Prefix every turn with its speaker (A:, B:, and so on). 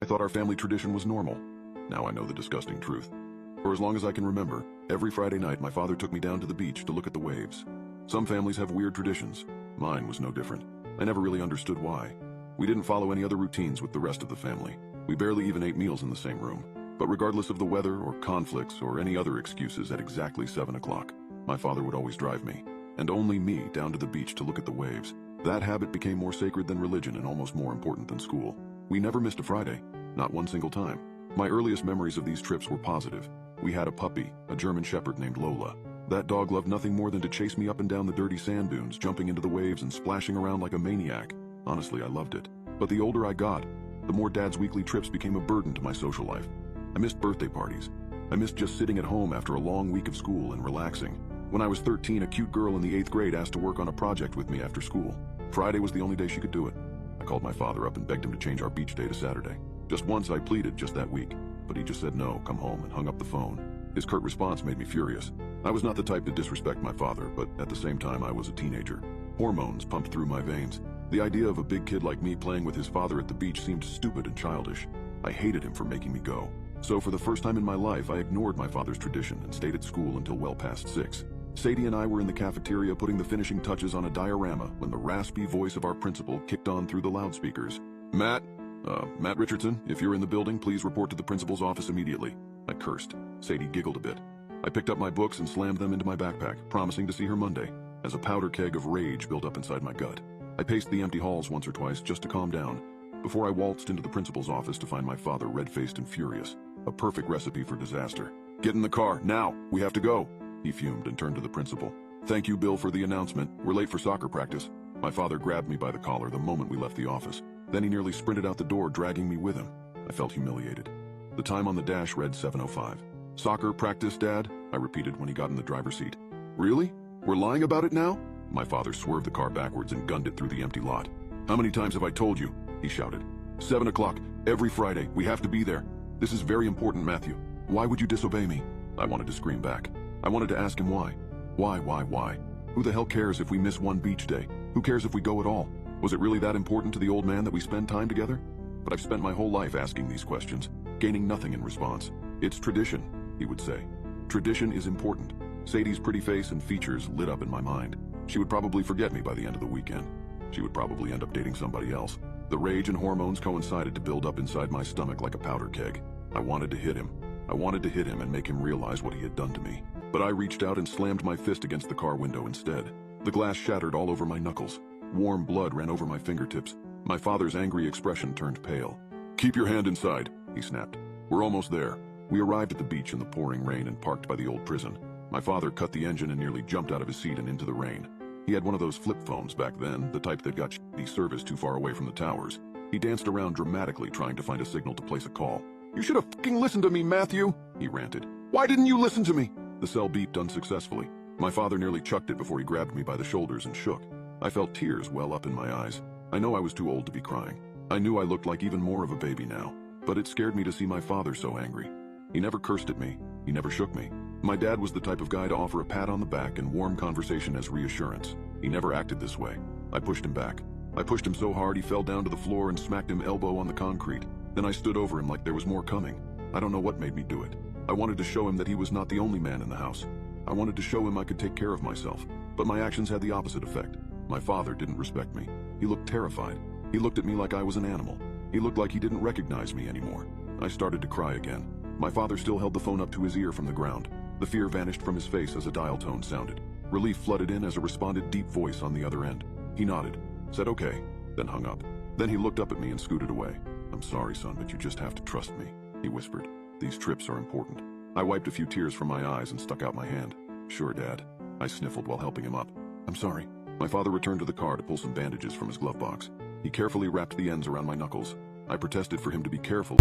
A: I thought our family tradition was normal. Now I know the disgusting truth. For as long as I can remember, every Friday night my father took me down to the beach to look at the waves. Some families have weird traditions. Mine was no different. I never really understood why. We didn't follow any other routines with the rest of the family. We barely even ate meals in the same room. But regardless of the weather or conflicts or any other excuses, at exactly 7 o'clock, my father would always drive me, and only me, down to the beach to look at the waves. That habit became more sacred than religion and almost more important than school. We never missed a Friday, not one single time. My earliest memories of these trips were positive. We had a puppy, a German Shepherd named Lola. That dog loved nothing more than to chase me up and down the dirty sand dunes, jumping into the waves and splashing around like a maniac. Honestly, I loved it. But the older I got, the more Dad's weekly trips became a burden to my social life. I missed birthday parties. I missed just sitting at home after a long week of school and relaxing. When I was 13, a cute girl in the 8th grade asked to work on a project with me after school. Friday was the only day she could do it. I called my father up and begged him to change our beach day to Saturday. Just once I pleaded, just that week, but he just said no, come home, and hung up the phone. His curt response made me furious. I was not the type to disrespect my father, but at the same time I was a teenager. Hormones pumped through my veins. The idea of a big kid like me playing with his father at the beach seemed stupid and childish. I hated him for making me go. So for the first time in my life, I ignored my father's tradition and stayed at school until well past 6. Sadie and I were in the cafeteria putting the finishing touches on a diorama when the raspy voice of our principal kicked on through the loudspeakers. Matt Richardson, if you're in the building, please report to the principal's office immediately. I cursed. Sadie giggled a bit. I picked up my books and slammed them into my backpack, promising to see her Monday, as a powder keg of rage built up inside my gut. I paced the empty halls once or twice just to calm down, before I waltzed into the principal's office to find my father red-faced and furious. A perfect recipe for disaster. Get in the car, now! We have to go! He fumed and turned to the principal. Thank you, Bill, for the announcement. We're late for soccer practice. My father grabbed me by the collar the moment we left the office. Then he nearly sprinted out the door, dragging me with him. I felt humiliated. The time on the dash read 7:05. Soccer practice, Dad? I repeated when he got in the driver's seat. Really? We're lying about it now? My father swerved the car backwards and gunned it through the empty lot. How many times have I told you? He shouted. 7 o'clock, every Friday. We have to be there. This is very important, Matthew. Why would you disobey me? I wanted to scream back. I wanted to ask him why. Why? Who the hell cares if we miss one beach day? Who cares if we go at all? Was it really that important to the old man that we spend time together? But I've spent my whole life asking these questions, gaining nothing in response. It's tradition, he would say. Tradition is important. Sadie's pretty face and features lit up in my mind. She would probably forget me by the end of the weekend. She would probably end up dating somebody else. The rage and hormones coincided to build up inside my stomach like a powder keg. I wanted to hit him. I wanted to hit him and make him realize what he had done to me. But I reached out and slammed my fist against the car window instead. The glass shattered all over my knuckles. Warm blood ran over my fingertips. My father's angry expression turned pale. Keep your hand inside, he snapped. We're almost there. We arrived at the beach in the pouring rain and parked by the old prison. My father cut the engine and nearly jumped out of his seat and into the rain. He had one of those flip phones back then, the type that got shitty service too far away from the towers. He danced around dramatically trying to find a signal to place a call. You should have fucking listened to me, Matthew, he ranted. Why didn't you listen to me? The cell beeped unsuccessfully. My father nearly chucked it before he grabbed me by the shoulders and shook. I felt tears well up in my eyes. I know I was too old to be crying. I knew I looked like even more of a baby now, but it scared me to see my father so angry. He never cursed at me. He never shook me. My dad was the type of guy to offer a pat on the back and warm conversation as reassurance. He never acted this way. I pushed him back. I pushed him so hard he fell down to the floor and smacked him elbow on the concrete. Then I stood over him like there was more coming. I don't know what made me do it. I wanted to show him that he was not the only man in the house. I wanted to show him I could take care of myself. But my actions had the opposite effect. My father didn't respect me. He looked terrified. He looked at me like I was an animal. He looked like he didn't recognize me anymore. I started to cry again. My father still held the phone up to his ear from the ground. The fear vanished from his face as a dial tone sounded. Relief flooded in as a responded deep voice on the other end. He nodded, said okay, then hung up. Then he looked up at me and scooted away. I'm sorry, son, but you just have to trust me, he whispered. These trips are important. I wiped a few tears from my eyes and stuck out my hand. Sure, Dad. I sniffled while helping him up. I'm sorry. My father returned to the car to pull some bandages from his glove box. He carefully wrapped the ends around my knuckles. I protested for him to be careful.